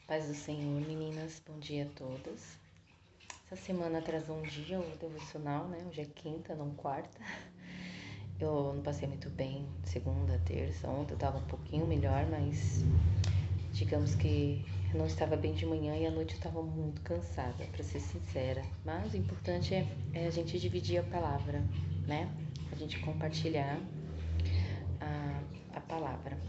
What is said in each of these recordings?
Paz do Senhor, meninas, bom dia a todas. Essa semana atrasou um dia o devocional, né? Hoje é quinta, não quarta. Eu não passei muito bem segunda, terça, ontem eu tava um pouquinho melhor, mas digamos que eu não estava bem de manhã e à noite eu estava muito cansada, pra ser sincera. Mas o importante é a gente dividir a palavra, né? A gente compartilhar a palavra.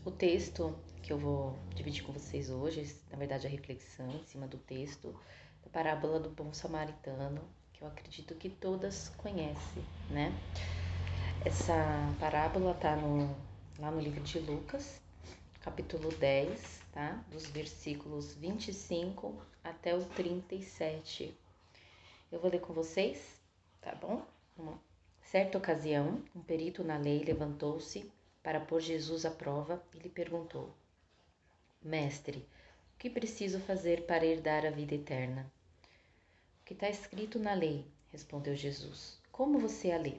O texto que eu vou dividir com vocês hoje, na verdade a reflexão em cima do texto, da parábola do bom samaritano, que eu acredito que todas conhecem, né? Essa parábola tá lá no livro de Lucas, capítulo 10, tá? Dos versículos 25 até o 37. Eu vou ler com vocês, tá bom? Certa ocasião, um perito na lei levantou-se para pôr Jesus à prova e lhe perguntou: Mestre, o que preciso fazer para herdar a vida eterna? O que está escrito na lei? Respondeu Jesus. Como você a lê?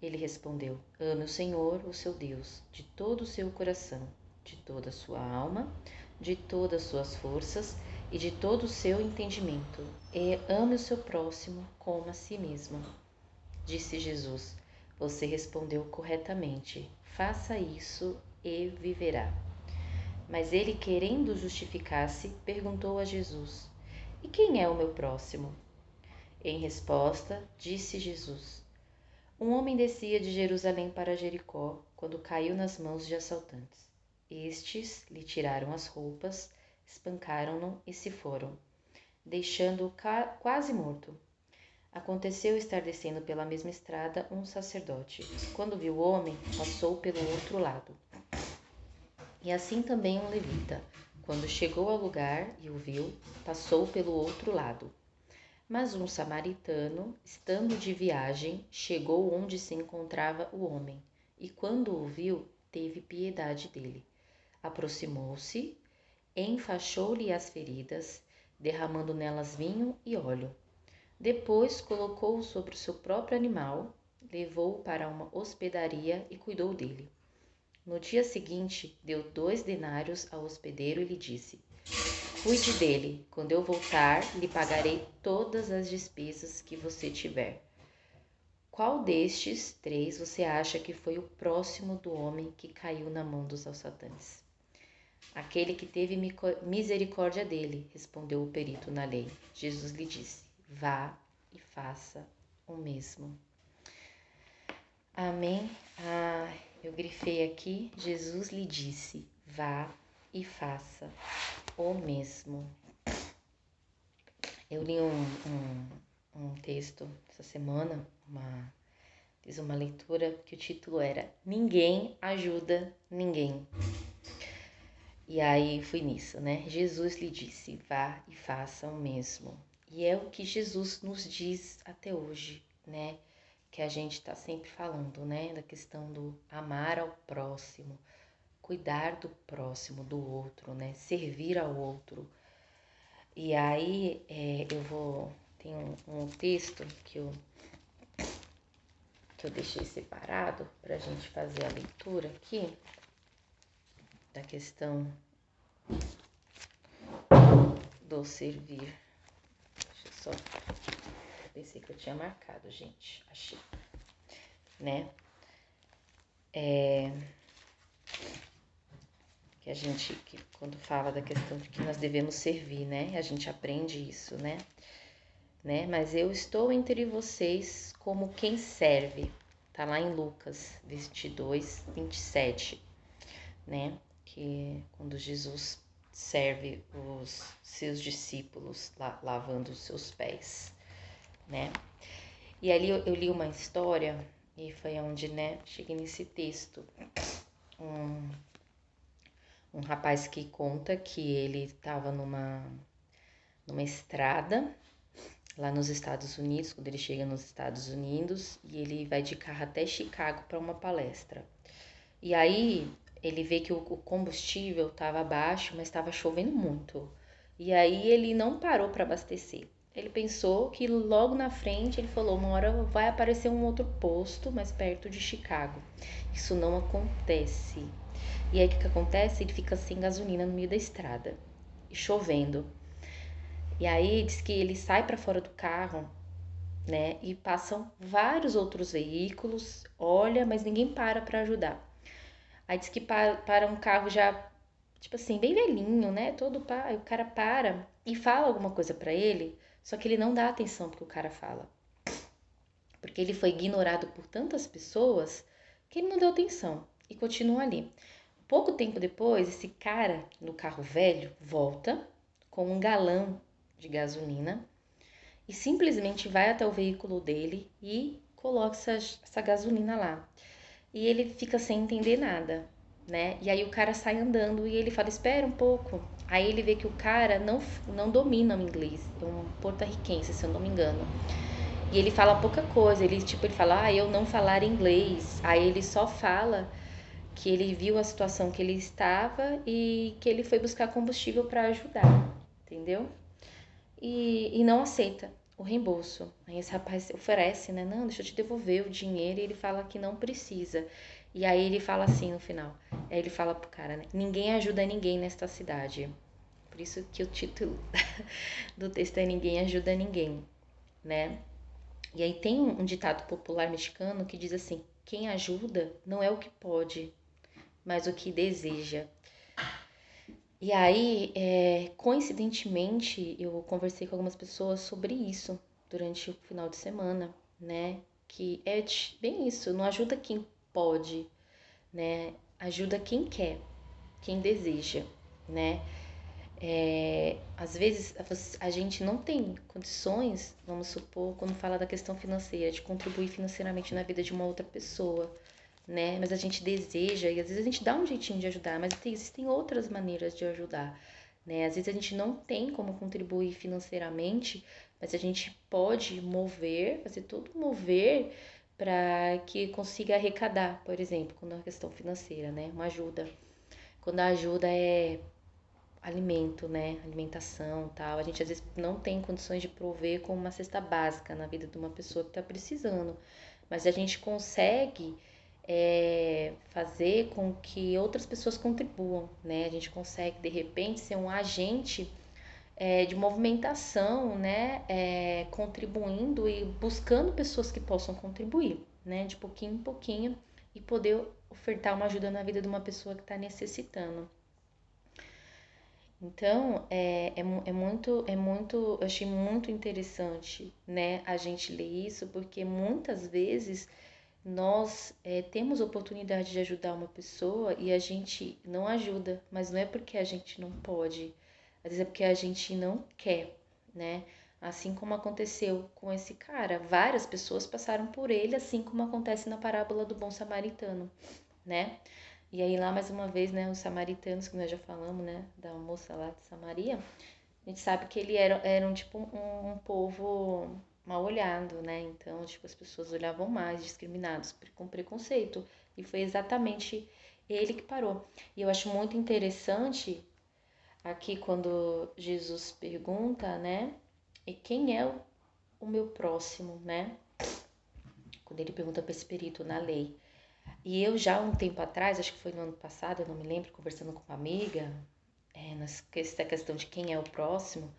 Ele respondeu: Ame o Senhor, o seu Deus, de todo o seu coração, de toda a sua alma, de todas as suas forças e de todo o seu entendimento. E ame o seu próximo como a si mesmo. Disse Jesus: Você respondeu corretamente. Faça isso e viverá. Mas ele, querendo justificar-se, perguntou a Jesus: E quem é o meu próximo? Em resposta, disse Jesus: Um homem descia de Jerusalém para Jericó quando caiu nas mãos de assaltantes. Estes lhe tiraram as roupas, espancaram-no e se foram, deixando-o quase morto. Aconteceu estar descendo pela mesma estrada um sacerdote. Quando viu o homem, passou pelo outro lado. E assim também um levita. Quando chegou ao lugar e o viu, passou pelo outro lado. Mas um samaritano, estando de viagem, chegou onde se encontrava o homem, e quando o viu, teve piedade dele. Aproximou-se, enfaixou-lhe as feridas, derramando nelas vinho e óleo. Depois colocou-o sobre o seu próprio animal, levou-o para uma hospedaria e cuidou dele. No dia seguinte, deu 2 denários ao hospedeiro e lhe disse: Cuide dele, quando eu voltar, lhe pagarei todas as despesas que você tiver. Qual destes 3 você acha que foi o próximo do homem que caiu na mão dos assaltantes? Aquele que teve misericórdia dele, respondeu o perito na lei. Jesus lhe disse: Vá e faça o mesmo. Amém? Eu grifei aqui, Jesus lhe disse: Vá e faça o mesmo. Eu li um texto essa semana, fiz uma leitura que o título era Ninguém Ajuda Ninguém. E aí fui nisso, né? Jesus lhe disse: Vá e faça o mesmo. E é o que Jesus nos diz até hoje, né? Que a gente está sempre falando, né? Da questão do amar ao próximo, cuidar do próximo, do outro, né? Servir ao outro. E aí tem um texto que eu deixei separado para a gente fazer a leitura aqui, da questão do servir. Deixa eu só... Pensei que eu tinha marcado, gente. Achei. Né? Que quando fala da questão de que nós devemos servir, né? A gente aprende isso, né? Mas eu estou entre vocês como quem serve. Tá lá em Lucas 22, 27, né? Que quando Jesus serve os seus discípulos lavando os seus pés, né? E ali eu li uma história e foi onde, né, cheguei nesse texto. Um rapaz que conta que ele estava numa estrada lá nos Estados Unidos, quando ele chega nos Estados Unidos, e ele vai de carro até Chicago para uma palestra. E aí ele vê que o combustível estava baixo, mas estava chovendo muito. E aí ele não parou para abastecer. ele pensou que logo na frente, ele falou, uma hora vai aparecer um outro posto mais perto de Chicago. Isso não acontece. E aí o que acontece? Ele fica sem gasolina no meio da estrada, e chovendo. E aí diz que ele sai para fora do carro, né? E passam vários outros veículos, olha, mas ninguém para ajudar. Aí diz que para um carro já, tipo assim, bem velhinho, né? Todo o cara para e fala alguma coisa para ele, só que ele não dá atenção pro que o cara fala. Porque ele foi ignorado por tantas pessoas que ele não deu atenção e continua ali. Pouco tempo depois, esse cara no carro velho volta com um galão de gasolina e simplesmente vai até o veículo dele e coloca essa gasolina lá. E ele fica sem entender nada, né? E aí o cara sai andando e ele fala, espera um pouco. Aí ele vê que o cara não domina o inglês, é um porto-riquense, se eu não me engano. E ele fala pouca coisa, ele fala, eu não falar inglês. Aí ele só fala que ele viu a situação que ele estava e que ele foi buscar combustível para ajudar, entendeu? E não aceita o reembolso. Aí esse rapaz oferece, né? Não, deixa eu te devolver o dinheiro. E ele fala que não precisa. E aí ele fala assim no final. Aí ele fala pro cara, né? Ninguém ajuda ninguém nesta cidade. Por isso que o título do texto é Ninguém Ajuda Ninguém, né? E aí tem um ditado popular mexicano que diz assim: quem ajuda não é o que pode, mas o que deseja. E aí, coincidentemente, eu conversei com algumas pessoas sobre isso durante o final de semana, né? Que é bem isso, não ajuda quem pode, né? Ajuda quem quer, quem deseja, né? Às vezes a gente não tem condições, vamos supor, quando fala da questão financeira, de contribuir financeiramente na vida de uma outra pessoa, né? Mas a gente deseja e às vezes a gente dá um jeitinho de ajudar, mas existem outras maneiras de ajudar, né? Às vezes a gente não tem como contribuir financeiramente, mas a gente pode mover, fazer todo mover para que consiga arrecadar, por exemplo, quando é uma questão financeira, né? Uma ajuda. Quando a ajuda é alimento, né? Alimentação, tal. A gente às vezes não tem condições de prover com uma cesta básica na vida de uma pessoa que está precisando, mas a gente consegue fazer com que outras pessoas contribuam, né? A gente consegue de repente ser um agente de movimentação, né? Contribuindo e buscando pessoas que possam contribuir, né? De pouquinho em pouquinho e poder ofertar uma ajuda na vida de uma pessoa que está necessitando. Então, eu achei muito interessante, né, a gente ler isso, porque muitas vezes nós temos oportunidade de ajudar uma pessoa e a gente não ajuda, mas não é porque a gente não pode, às vezes é porque a gente não quer, né? Assim como aconteceu com esse cara, várias pessoas passaram por ele, assim como acontece na parábola do bom samaritano, né? E aí lá mais uma vez, né, os samaritanos, que nós já falamos, né, da moça lá de Samaria, a gente sabe que ele eram tipo um povo mal olhado, né? Então, tipo, as pessoas olhavam mais, discriminados, com preconceito. E foi exatamente ele que parou. E eu acho muito interessante aqui quando Jesus pergunta, né, e quem é o meu próximo, né? Quando ele pergunta para esse perito na lei. E eu já um tempo atrás, acho que foi no ano passado, eu não me lembro, conversando com uma amiga, nessa questão de quem é o próximo,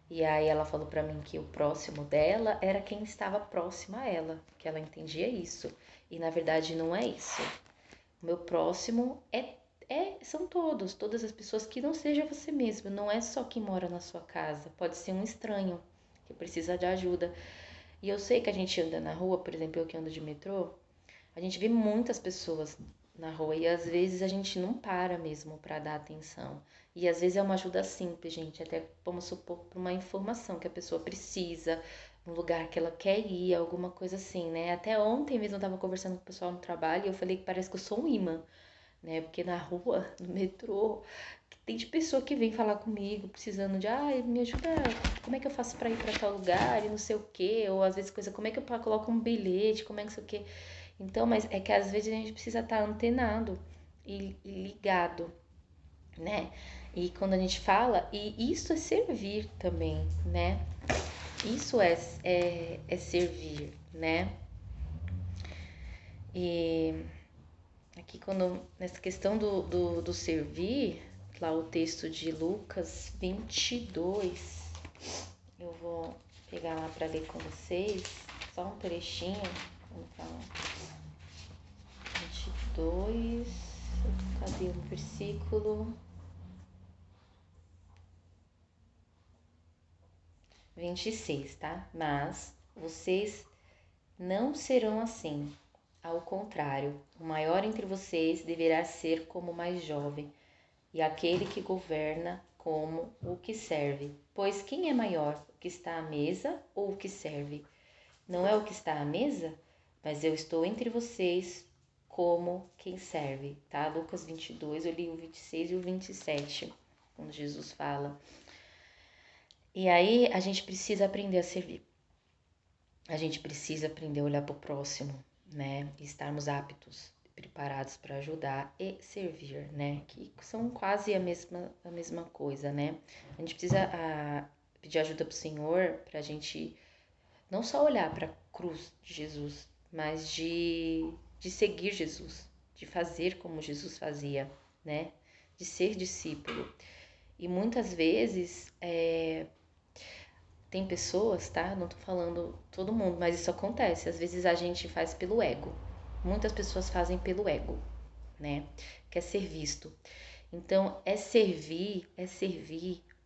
e aí ela falou pra mim que o próximo dela era quem estava próximo a ela, que ela entendia isso. E na verdade não é isso. O meu próximo são todas as pessoas que não seja você mesmo, não é só quem mora na sua casa, pode ser um estranho que precisa de ajuda. E eu sei que a gente anda na rua, por exemplo, eu que ando de metrô, a gente vê muitas pessoas na rua e às vezes a gente não para mesmo para dar atenção. E às vezes é uma ajuda simples, gente, até vamos supor por uma informação que a pessoa precisa, um lugar que ela quer ir, alguma coisa assim, né? Até ontem mesmo eu tava conversando com o pessoal no trabalho e eu falei que parece que eu sou um imã, né? Porque na rua, no metrô, tem de pessoa que vem falar comigo, precisando de, me ajuda, como é que eu faço para ir para tal lugar e não sei o quê, ou às vezes coisa, como é que eu coloco um bilhete, como é que sei o quê. Então, mas é que às vezes a gente precisa estar antenado e ligado, né? E quando a gente fala, e isso é servir também, né? Isso é servir, né? E aqui, nessa questão do servir, lá o texto de Lucas 22, eu vou pegar lá para ler com vocês, só um trechinho. Vamos falar. 22, cadê o versículo? 26, tá? Mas vocês não serão assim. Ao contrário, o maior entre vocês deverá ser como o mais jovem, e aquele que governa como o que serve. Pois quem é maior, o que está à mesa ou o que serve? Não é o que está à mesa? Mas eu estou entre vocês como quem serve, tá? Lucas 22, eu li o 26 e o 27, quando Jesus fala. E aí a gente precisa aprender a servir. A gente precisa aprender a olhar para o próximo, né? E estarmos aptos, preparados para ajudar e servir, né? Que são quase a mesma coisa, né? A gente precisa pedir ajuda para o Senhor para a gente não só olhar para a cruz de Jesus, mas de seguir Jesus, de fazer como Jesus fazia, né? De ser discípulo. E muitas vezes tem pessoas, tá? Não tô falando todo mundo, mas isso acontece. Às vezes a gente faz pelo ego. Muitas pessoas fazem pelo ego, né? Quer ser visto. Então, é servir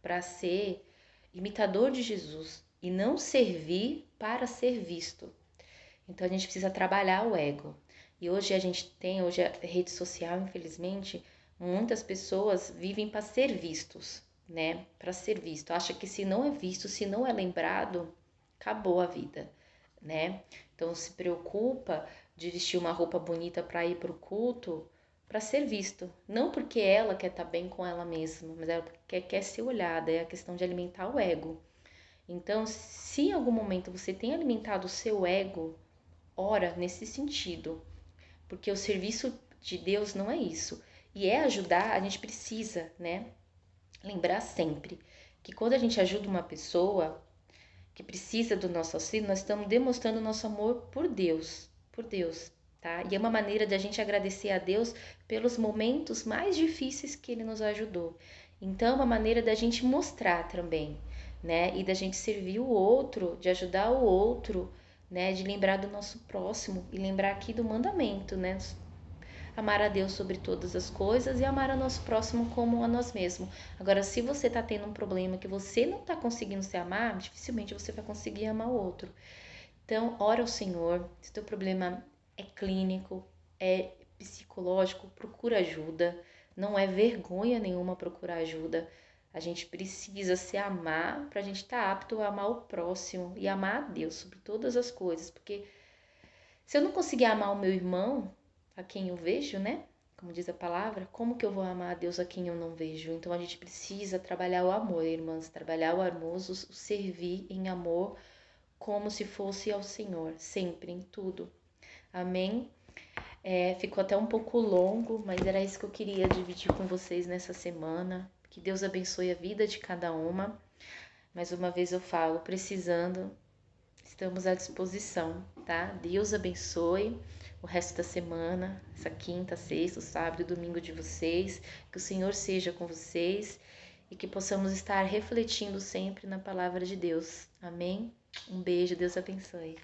para ser imitador de Jesus e não servir para ser visto. Então, a gente precisa trabalhar o ego. E hoje hoje a rede social, infelizmente, muitas pessoas vivem para ser vistos, né? Para ser visto. Acha que se não é visto, se não é lembrado, acabou a vida, né? Então se preocupa de vestir uma roupa bonita para ir para o culto, para ser visto, não porque ela quer estar bem com ela mesma, mas ela quer ser olhada, é a questão de alimentar o ego. Então, se em algum momento você tem alimentado o seu ego, ora nesse sentido, porque o serviço de Deus não é isso. E é ajudar, a gente precisa, né? Lembrar sempre que quando a gente ajuda uma pessoa que precisa do nosso auxílio, nós estamos demonstrando o nosso amor por Deus, tá? E é uma maneira de a gente agradecer a Deus pelos momentos mais difíceis que Ele nos ajudou. Então, é uma maneira da gente mostrar também, né? E da gente servir o outro, de ajudar o outro, né? De lembrar do nosso próximo e lembrar aqui do mandamento, né? Amar a Deus sobre todas as coisas e amar ao nosso próximo como a nós mesmos. Agora, se você está tendo um problema que você não está conseguindo se amar, dificilmente você vai conseguir amar o outro. Então, ora ao Senhor. Se o teu problema é clínico, é psicológico, procura ajuda. Não é vergonha nenhuma procurar ajuda. A gente precisa se amar para a gente estar apto a amar o próximo e amar a Deus sobre todas as coisas. Porque se eu não conseguir amar o meu irmão, a quem eu vejo, né? Como diz a palavra, como que eu vou amar a Deus a quem eu não vejo? Então a gente precisa trabalhar o amor, irmãs, trabalhar o amor, o servir em amor, como se fosse ao Senhor, sempre, em tudo. Amém? Ficou até um pouco longo, mas era isso que eu queria dividir com vocês nessa semana. Que Deus abençoe a vida de cada uma. Mais uma vez eu falo, precisando, estamos à disposição, tá? Deus abençoe o resto da semana, essa quinta, sexta, sábado e domingo de vocês. Que o Senhor seja com vocês e que possamos estar refletindo sempre na palavra de Deus. Amém? Um beijo, Deus abençoe.